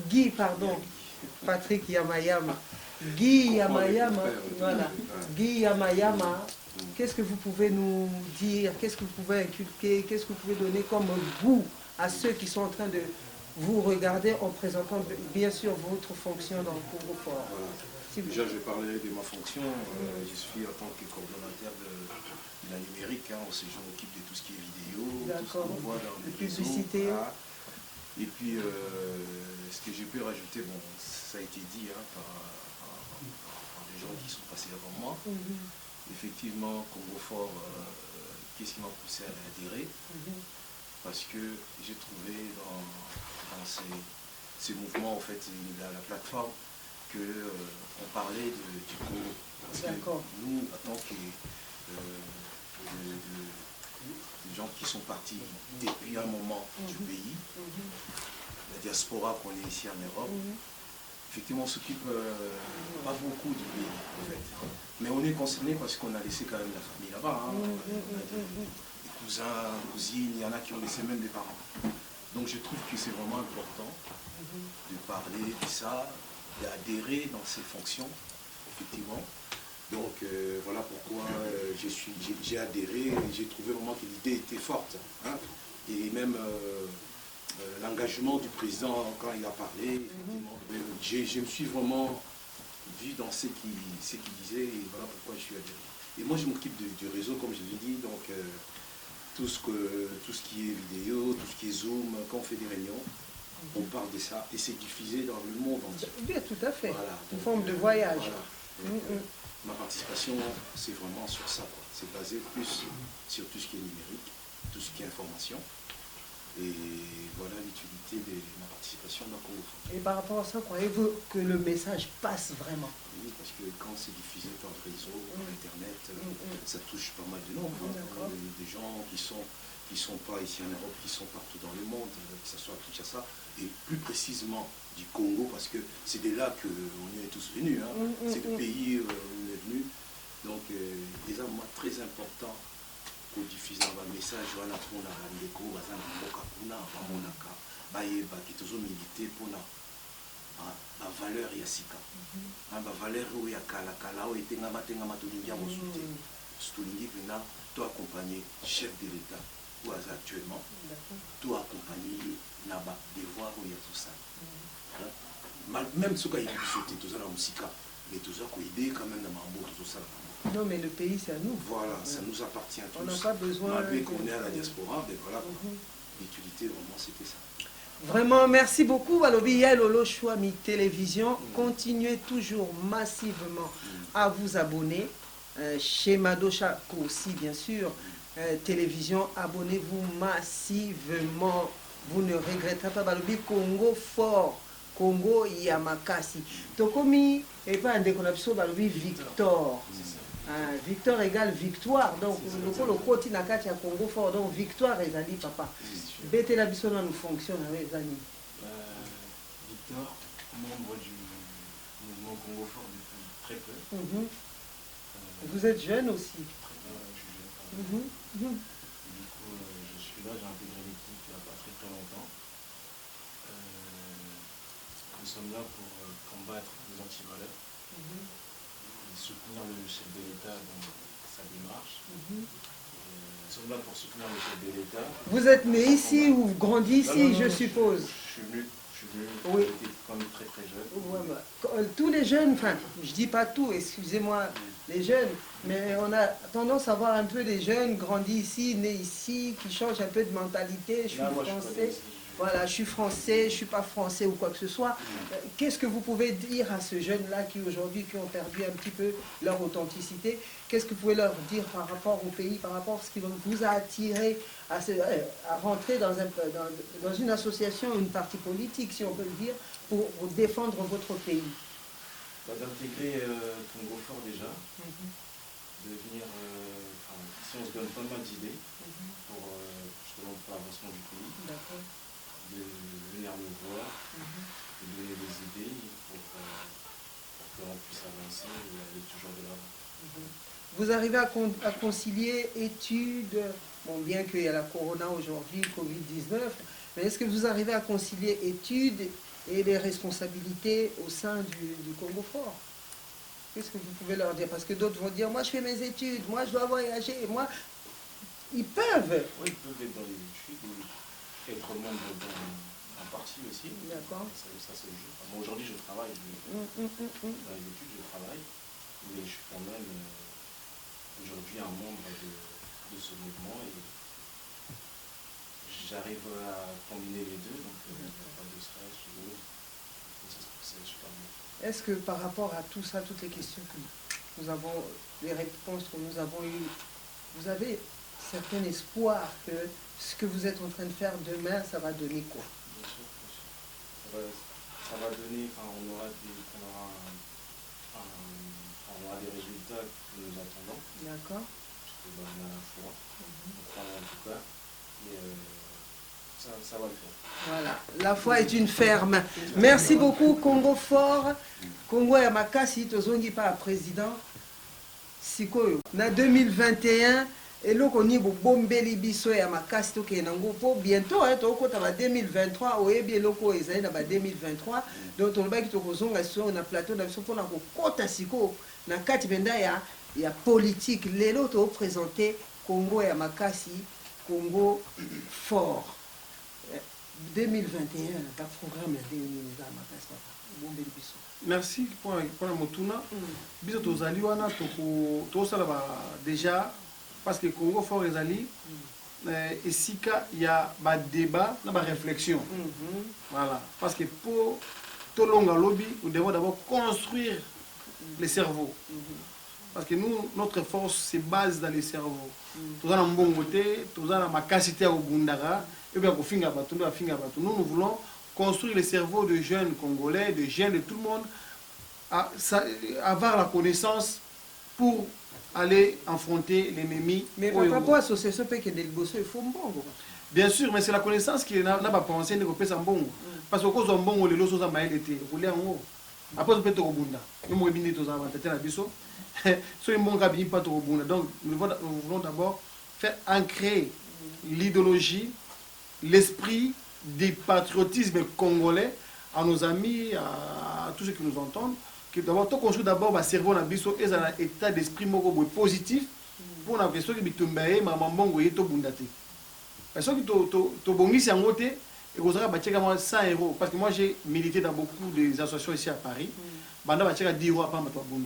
Guy, pardon. Patrick Yamayama. Guy Yamayama, voilà. Guy Yamayama, qu'est-ce que vous pouvez nous dire? Qu'est-ce que vous pouvez inculquer? Qu'est-ce que vous pouvez donner comme goût à ceux qui sont en train de vous regarder en présentant bien sûr votre fonction dans le Congo Fort? Voilà. Déjà, je vais parler de ma fonction. Je suis en tant que coordonnateur de la numérique. Hein. Je m'occupe de tout ce qui est vidéo, tout ce qu'on voit dans les publicité. Voilà. Et puis, ce que je peux rajouter, bon, ça a été dit hein, par les gens qui sont passés avant moi. Effectivement, Congo Fort, qu'est-ce qui m'a poussé à adhérer? Parce que j'ai trouvé dans ces mouvements, en fait, la plateforme, qu'on parlait du Congo. Parce que nous, en tant que des gens qui sont partis depuis un moment du pays, la diaspora qu'on est ici en Europe, effectivement on s'occupe pas beaucoup du pays en fait. Mais on est concerné parce qu'on a laissé quand même la famille là-bas. Hein. Des cousins, cousines, il y en a qui ont laissé même des parents. Donc je trouve que c'est vraiment important de parler de ça, d'adhérer dans ces fonctions, effectivement. Donc voilà pourquoi j'ai adhéré, j'ai trouvé vraiment que l'idée était forte. Hein, et même l'engagement du président quand il a parlé, je me suis vraiment vu dans ce qu'il disait et voilà pourquoi je suis adhéré. Et moi je m'occupe du réseau comme je l'ai dit, donc tout ce qui est vidéo, tout ce qui est Zoom, quand on fait des réunions, on parle de ça et c'est diffusé dans le monde entier. Oui, tout à fait. Voilà. Une forme de voyage. Voilà. Ma participation, c'est vraiment sur ça. C'est basé plus sur tout ce qui est numérique, tout ce qui est information. Et voilà l'utilité de ma participation dans Congo Fort. Et par rapport à ça, croyez-vous que le message passe vraiment? Oui, parce que quand c'est diffusé par le réseau, par Internet, ça touche pas mal de monde. Hein. Des gens qui sont pas ici en Europe, qui sont partout dans le monde, que ce soit à Kinshasa, et plus précisément du Congo, parce que c'est de là qu'on est tous venus. Hein. C'est le pays où on est venu. Donc, déjà, moi, très important, pour diffuser un message, voilà, pour la bandeko, baza na mboka kuna, bamonaka, bayeba, qui toujours milité pour la valeur ya sika. La valeur où ya kala kala, où était ngama tolingi ya mosuté. Tolingi pena, to accompagner chef de l'État, ou actuellement, to accompagner là-bas, devoir où il y a tout ça. Même ce qu'il y a sauté, tout ça la musique, mais tout ça qu'on aide quand même dans Mambo, tout ça. Non, mais le pays, c'est à nous. Voilà, ça nous appartient tous. On n'a pas besoin... Malgré qu'on est à la diaspora, mais voilà, l'utilité, vraiment, c'était ça. Vraiment, merci beaucoup, Walobi Lolo Chouami Télévision. Continuez toujours massivement à vous abonner. Chez Madosha aussi, bien sûr. Télévision, abonnez-vous massivement. Vous ne regretterez pas. Walobi Congo Fort. Congo Yamakasi. Tokomi, et pas un déconnexion, Walobi Victor. Victor égale victoire. Donc, le côté Nakati à Congo Fort. Donc, victoire, les amis, papa. Bête la biso nous fonctionne avec les amis. Victor, membre du mouvement Congo Fort depuis très peu. Vous êtes jeune aussi. Je suis jeune. Du coup, je suis là, j'ai intégré l'équipe il n'y a pas très longtemps. Nous sommes là pour combattre les antivaleurs. Soutenir le chef de l'État dans sa démarche. Nous sommes là pour soutenir le chef de l'État. Vous êtes né ici ou grandi ici, je suppose? Je suis venu, Oui. j'étais quand même très très jeune. Ouais, bah, tous les jeunes, enfin, je dis pas tout, excusez-moi, les jeunes, mais on a tendance à voir un peu des jeunes grandis ici, nés ici, qui changent un peu de mentalité. Je suis Là, moi, je français, connais, voilà, je suis français, je suis pas français ou quoi que ce soit. Qu'est-ce que vous pouvez dire à ces jeunes-là qui aujourd'hui qui ont perdu un petit peu leur authenticité? Qu'est-ce que vous pouvez leur dire par rapport au pays, par rapport à ce qui vous a attiré à rentrer dans une association, une partie politique, si on peut le dire, pour défendre votre pays? D'intégrer Congo Fort déjà, de venir, ici on se donne pas mal d'idées pour justement pour l'avancement du pays, de venir me voir, de donner des idées pour que l'on puisse avancer et aller toujours de l'avant. Vous arrivez à concilier études, bon, bien qu'il y a la corona aujourd'hui, Covid-19, mais est-ce que vous arrivez à concilier études et les responsabilités au sein du Congo Fort? Qu'est-ce que vous pouvez leur dire? Parce que d'autres vont dire, moi je fais mes études, moi je dois voyager, moi... Ils peuvent. Oui, ils peuvent être dans les études ou être membre d'un parti aussi. D'accord. Ça se joue. Moi aujourd'hui je travaille, dans les études je travaille, mais je suis quand même aujourd'hui un membre de ce mouvement et j'arrive à combiner les deux, donc il n'y a pas de stress, c'est super bien. Est-ce que par rapport à tout ça, toutes les questions que nous avons, les réponses que nous avons eues, vous avez certain espoir que ce que vous êtes en train de faire demain, ça va donner quoi? Bien sûr, bien sûr. Ça va donner, on aura des résultats que nous attendons. D'accord. Parce que on a la foi, on croit en tout cas, et ça va le faire. Voilà, la foi est une ferme. Merci beaucoup, Congo Fort. Congo ya makasi tozongi pa président sikoyo na 2021 eloko ni bobombeli biso ya makasi tokende nango po bientôt tokota ba 2023 oyebi eloko ezali na ba 2023 donc tolobaki tokozonga so na plateau na biso mpona kokota sikoyo na kati benda ya politique lelo toprésente Congo ya makasi, Congo Fort 2021 ba programme ya 2021 makasi papa bombeli biso. Merci pour la motuna. Biso tozali wana tosala ba déjà parce que Congo Fort ezali et sika il y a ba débat na ba réflexion. Voilà, parce que pour tolonga lobby, nous devons d'abord construire les cerveaux. Parce que nous, notre force se base dans les cerveaux. Tous en bongoté, tous en makasité au bundara, et bien nous voulons construire les cerveaux de jeunes Congolais, de jeunes de tout le monde, avoir la connaissance pour aller affronter l'ennemi. Mais par rapport à l'association, il faut bon. Bien sûr, mais c'est la connaissance qui n'a pas pensé de faire bon. Parce que quand on bon, les lois sont maïs l'été. Après, on peut te rebondir. Nous avons dit tous avant, c'était la biso. Soit un bon rabbi, pas te rebondir. Donc, nous voulons d'abord faire ancrer l'idéologie, l'esprit du patriotisme congolais à nos amis, à tous ceux qui nous entendent. Que d'abord, tout construire d'abord va cerveau na biso et un état d'esprit positif pour la question qui bitumbaye maman bongo yeto bundate. Parce que to bongisi en côté et vous aurez battu 100 euros parce que moi j'ai milité dans beaucoup des associations ici à Paris. Banda battu 10 euros à pas matwa bongi.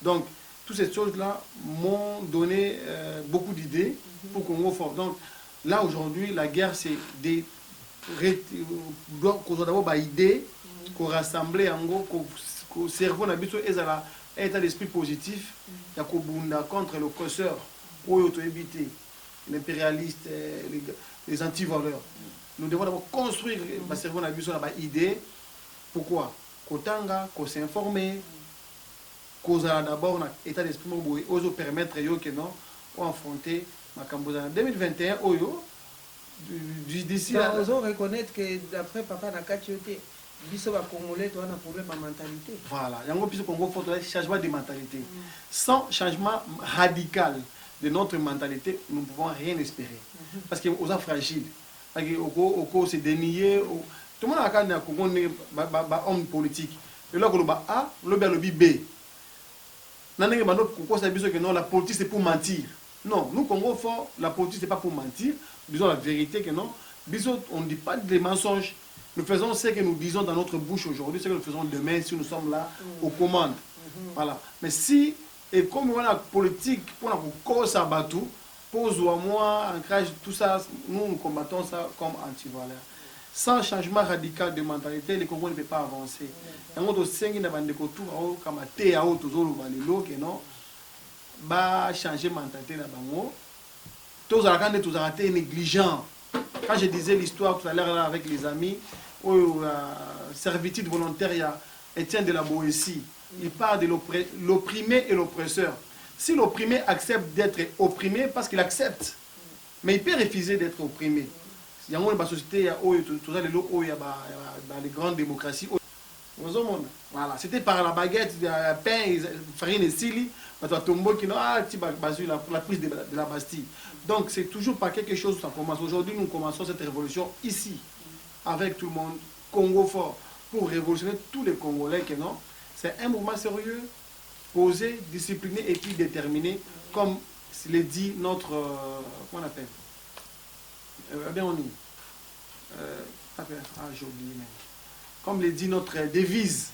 Donc toutes ces choses là m'ont donné beaucoup d'idées pour Congo Fort. Donc là aujourd'hui la guerre c'est des qu'on d'abord ba idée qu'on rassembler en gros qu'au cerveau na biso ezala état d'esprit positif ya ko bunda contre l'oppresseur pour auto éviter l'impérialiste, les anti-valeurs. Nous devons d'abord construire le cerveau na biso na ba idée. Pourquoi? Kotanga, ko s'informer, kozala d'abord na état d'esprit boye ozo permettre yo que non ou affronter makambo za 2021 oyo d'ici là ozo reconnaître que d'après papa na katioté biso ba congolais to na problème de mentalité. Voilà, yango biso Congo faut changement de mentalité. Sans changement radical de notre mentalité, nous ne pouvons rien espérer. Parce que aux fragiles, parce que au se dénier, tout le monde a quand Congo homme politique. Et là, le A, le B. non, la politique c'est pour mentir. Non, nous, Congo fort, la politique c'est pas pour mentir. Disons la vérité que non. On ne dit pas des mensonges. Nous faisons ce que nous disons dans notre bouche aujourd'hui, ce que nous faisons demain si nous sommes là aux commandes. Voilà. Mais si, et comme on a la politique, pour la cause à Batou, pose ou à moi, ancrage, tout ça, nous combattons ça comme anti-valeur. Sans changement radical de mentalité, le Congo ne peut pas avancer. Il y a des gens qui ont changer mentalité là-bas. Tous les négligents. Quand je disais l'histoire tout à l'heure avec les amis, servitude volontaire, il y a Étienne de la Boétie. Il parle de l'opprimé et l'oppresseur. Si l'opprimé accepte d'être opprimé, parce qu'il accepte, mais il peut refuser d'être opprimé. Il y a une société, il y a les grandes démocraties. Voilà, c'était par la baguette, pain, farine et sili, la prise de la Bastille. Donc c'est toujours par quelque chose que ça commence. Aujourd'hui, nous commençons cette révolution ici, avec tout le monde, Congo fort, pour révolutionner tous les Congolais. C'est un mouvement sérieux, posé, discipliné et puis déterminé, comme le dit notre, comment on appelle, j'ai oublié même. Comme le dit notre devise,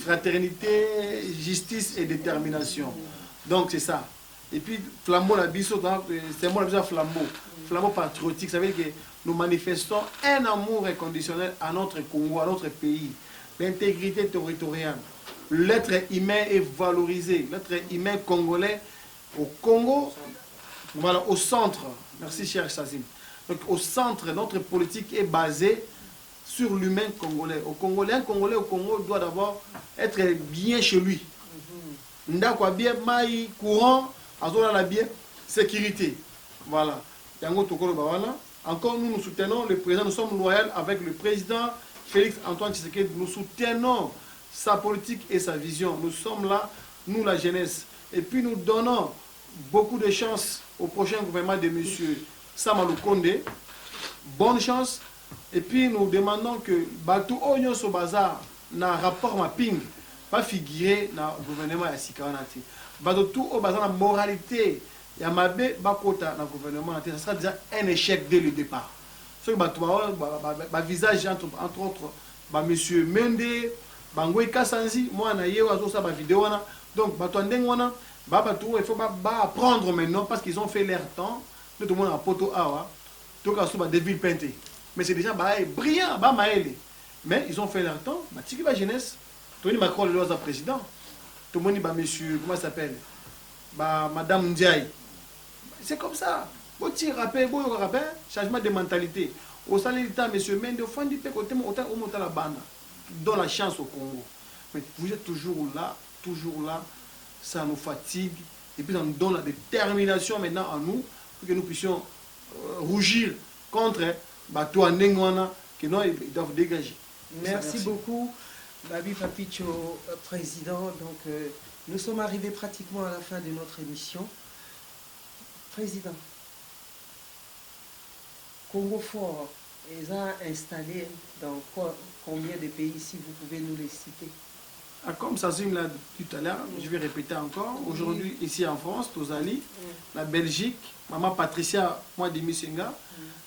fraternité, justice et détermination. Donc c'est ça. Et puis flambeau la biso, c'est moi la flambeau patriotique, ça veut dire que nous manifestons un amour inconditionnel à notre Congo, à notre pays. L'intégrité territoriale. L'être humain est valorisé. L'être humain congolais au Congo, voilà, au centre. Merci cher Chazim. Donc au centre, notre politique est basée sur l'humain congolais. Un Congolais au Congo doit d'abord être bien chez lui. Ndakwa bien, maï, courant, azola la bien, sécurité. Voilà. Encore nous soutenons le président, nous sommes loyaux avec le président Félix Antoine Tshisekedi. Nous soutenons sa politique et sa vision. Nous sommes là, nous la jeunesse. Et puis nous donnons beaucoup de chance au prochain gouvernement de M. Samalou Kondé. Bonne chance. Et puis nous demandons que Batou Onyo so bazar na rapport mapping pas figurer dans le gouvernement ya Sikawanati. Batou au bazar na moralité ya mabe bakota dans le gouvernement, ça sera déjà un échec dès le départ. Ce que Batou ba visage entre autres ba monsieur Mende, Bangoy Kassanzi, moi na yewa zo sa ba vidéo na. Donc Batou ndengwana Batou il faut pas apprendre maintenant parce qu'ils ont fait leur temps. Tout le monde a poto awa. Tout cas so ba David Pente. Mais c'est déjà brillant, mais ils ont fait leur temps. Tiki la jeunesse, Tony Macron le président. Tout le monde dit monsieur, comment ça s'appelle, madame Ndiaye. C'est comme ça. Changement de mentalité. Au salaire d'État, monsieur Mende, au fond du pays, au la bande. Donne la chance au Congo. Mais vous êtes toujours là, ça nous fatigue. Et puis ça nous donne la détermination maintenant à nous pour que nous puissions rougir contre que non, ils doivent dégager. Merci beaucoup, Babi Papicho, président. Donc, nous sommes arrivés pratiquement à la fin de notre émission. Président, Congo Fort est installé dans combien de pays, si vous pouvez nous les citer? Comme Sazim l'a dit tout à l'heure, je vais répéter encore. Aujourd'hui, ici en France, Tozali, la Belgique, Maman Patricia, moi de Missenga,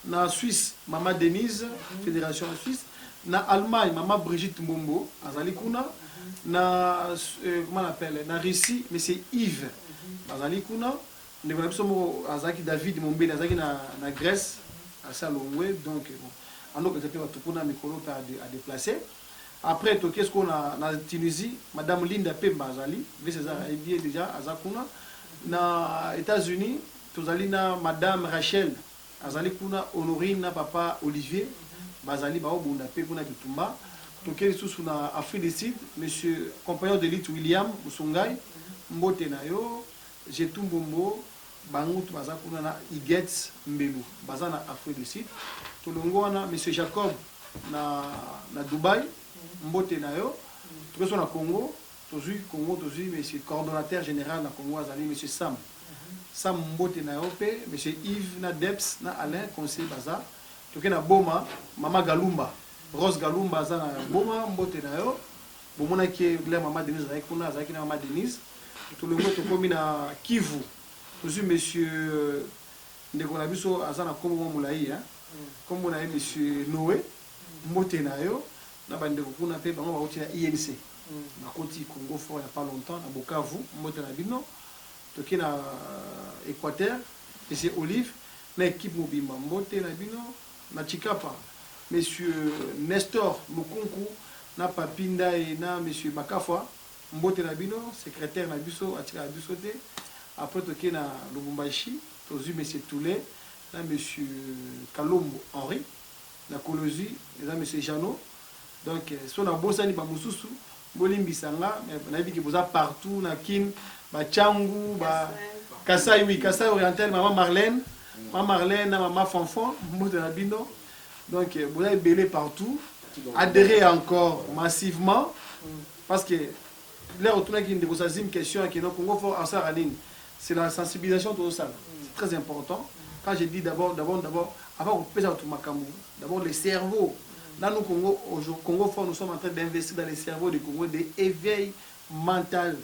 na Suisse, Maman Denise, Fédération Suisse, na Allemagne, Maman Brigitte Mbombo, Azali Kuna, na comment on appelle, na Russie, Monsieur Yves, Azali Kuna, nous sommes Azaki David Mombé, Azaki na Grèce, à Salomoué, donc en autre cas, on a à déplacer. Après, qu'est-ce qu'on a en Tunisie? Madame Linda Pemba Azali, est déjà à Zakuna. Dans les États-Unis, Madame Rachel Azali Kuna, Honorine, Papa Olivier, Bazali Bao Bundapé, Kuna Bitumba. Qu'est-ce qu'on a en Afrique du Sud? Monsieur compagnon d'élite William Musungai, Mbote Nayo, Jetou Mbombo, Bangout Bazakuna na Igets Mbelu, Bazana Afrique du Sud. Tolongwana, Monsieur Jacob na Dubaï. Mbote na yo, tout ça na Congo, monsieur coordonnateur général na Congo azali monsieur Sam Mbote na yo pe monsieur Yves na Deps na Alain conseil baza, tout na Boma, Mama Galumba, Rose Galumba za na Boma Mbote na yo, bomona ki le Mama Denise na kuna azaki na Mama Denise, tout le monde tokomi na Kivu. Aussi monsieur ndeko na biso azana kombo molayi hein. Kombo na monsieur Noé mbote na yo na bandeko kuna pe bango ba na INC. Na koti Congo fort il y a pas longtemps na Bukavu mbote na bino. Toki na Équateur monsieur Olive na équipe mobimba mbote na bino na Chikapa monsieur Nestor Mukunku na Papinda et na monsieur Bakafwa mbote na bino secrétaire na biso atika biso te après toke na Lubumbashi tozu monsieur Toulé na monsieur Kalombo Henri na Kolosi et na monsieur Jano donc so na bosani ba mususu bolimbisanga na biki boza partout na kin ba Changu ba Kasai oui Kasai oriental maman Marlène na maman Fanfan mbote na bino donc vous avez belé partout adhérez encore massivement parce que là retourner qui une question qui nous Congo fort en Saraline c'est la sensibilisation de ça c'est très important quand je dis d'abord avant de faire tout makamou d'abord le cerveau là nous Congo fort nous sommes en train d'investir dans les cerveaux du Congo d'éveil mental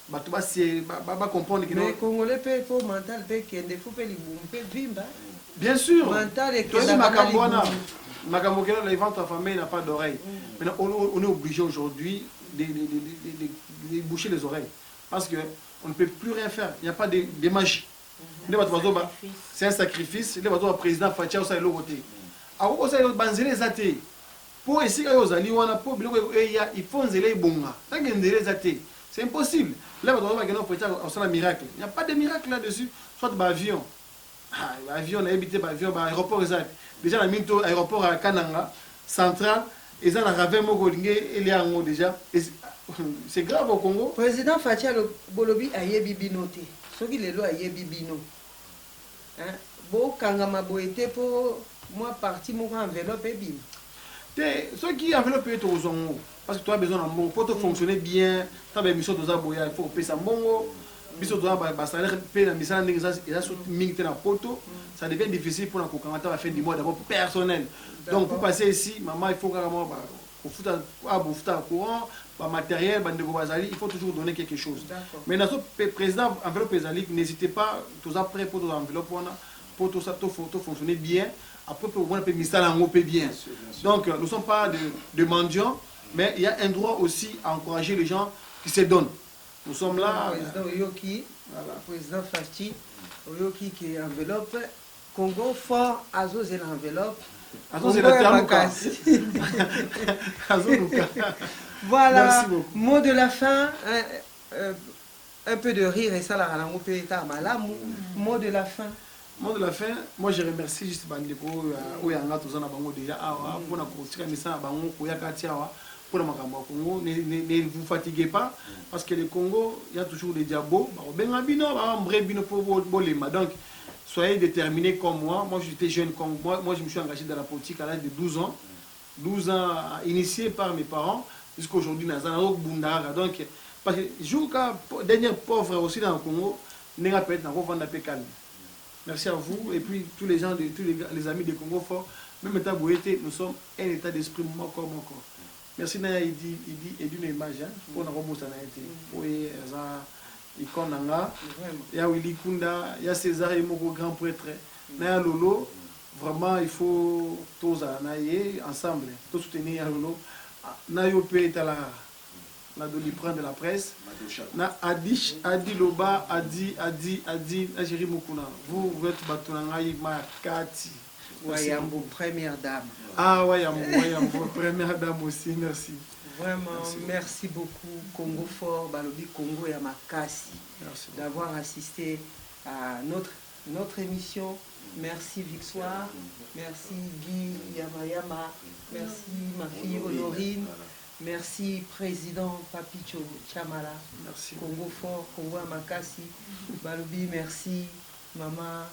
bah tu vas comprendre que les Congolais peuvent pour mental peut qu'il faut pas les bimba bien sûr mental et que makambo les ventres affamés n'a pas d'oreille maintenant on est obligé aujourd'hui de boucher les oreilles parce que on ne peut plus rien faire il n'y a pas de magie c'est un sacrifice les bateaux président Fatia au salon voté alors au salon banzele zate pour essayer aux alliés on a pas il faut nzele bonga ça nzele zate c'est impossible là bateaux va gagner au salon miracle il n'y a pas de miracle là-dessus soit avion avion on a habité avion aéroport exact déjà la minto aéroport à Kananga central et ça na ravé moko lingé il y a déjà c'est grave au Congo président Fatia Bolobi a yebi binoté ce qui les lois a yebi bino hein bo kangama boete pour moi parti mon enveloppe et bim ce qui enveloppe est aux ongo parce que tu as besoin d'un bon pour te fonctionner bien tu as besoin mission de zaboya il faut payer ça bongo biso doit ba salaire payer la mission ndenge ça et ça mingi na poto ça devient difficile pour la cocanata à la fin du mois d'abord personnel donc pour passer ici maman il faut carrément au foot à courant par matériel bandeko bazali il faut toujours donner quelque chose mais notre président enveloppe ezali n'hésitez pas tous après pour enveloppe pour tout ça tout fonctionner bien après pour on peut misala en peu bien donc nous sommes pas de mendiants mais il y a un droit aussi à encourager les gens qui se donnent. Nous sommes là. Président Oyoki, voilà. Président Fati, Oyoki qui est enveloppe, Congo fort, Azo c'est l'enveloppe. Azo c'est la Voilà, mot de la fin, un peu de rire et ça la langue peut être malade. Mot de la fin. Mot de la fin, moi je remercie juste Bandeko, Oyanga, tous en avons déjà, pour la course, mais ça, Bango, Oyakatia. Pour le Congo, ne vous fatiguez pas parce que le Congo, il y a toujours des diabos. Donc, soyez déterminés comme moi. Moi, j'étais jeune comme moi. Moi, je me suis engagé dans la politique à l'âge de 12 ans. 12 ans initié par mes parents jusqu'à aujourd'hui. Donc, parce que jusqu'à dernier pauvre aussi dans le Congo, merci à vous et puis tous les gens, tous les amis du Congo fort. Même état Boété, nous sommes un état d'esprit encore. Merci Naya il dit d'une image pour nous remonter à été oui ça icône nanga il y a Willy Kunda il y a César et mon grand prêtre Naya Lolo vraiment il faut tous naïe ensemble tous soutenir Lolo Nayo peut être là de prendre de la presse na Adi Loba Adi Agiri Mukuna vous êtes batunangai makati Wayambo, première dame. Ah, Wayambo, première dame aussi, merci. Vraiment, merci beaucoup, Congo Fort, Balobi Congo Yamakasi, d'avoir assisté à notre émission. Merci Victoire, merci Guy Yamayama, merci ma fille Honorine, merci Président Papicho Chamala, merci. Congo Fort, Congo Yamakasi, Balobi, merci Maman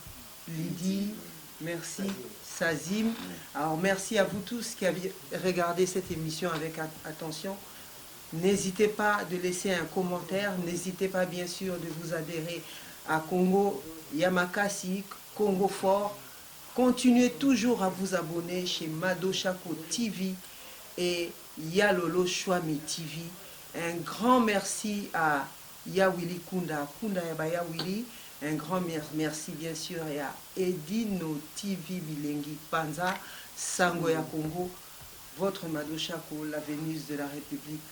Lydie. Merci Sazim. Alors merci à vous tous qui avez regardé cette émission avec attention. N'hésitez pas de laisser un commentaire. N'hésitez pas bien sûr de vous adhérer à Congo Yamakasi, Congo Fort. Continuez toujours à vous abonner chez Mado Chako TV et Yalolo Chouami TV. Un grand merci à ya Willy Kunda ya ba ya Willy. Un grand merci bien sûr à Edino TV Bilengi Panza Sango ya Congo, votre Madoshako, la Vénus de la République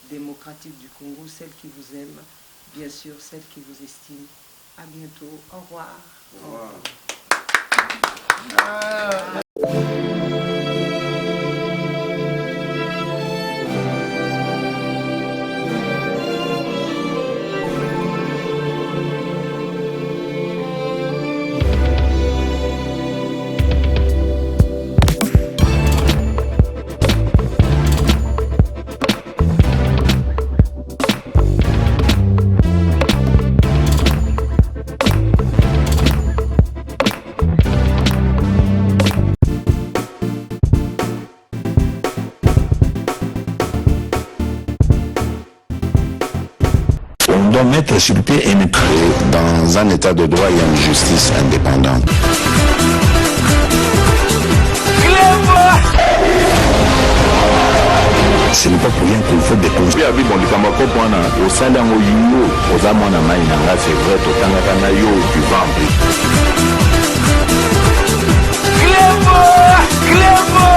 démocratique du Congo, celle qui vous aime, bien sûr celle qui vous estime. À bientôt, au revoir. Au revoir. On doit mettre sur pied un État. Et dans un état de droit, il y a une justice indépendante. Ce n'est pas pour rien qu'il faut des causes. Puis, bon, les camarades, au sein d'un moyou, aux amants, c'est vrai, tout en yo, du ventre. Clément!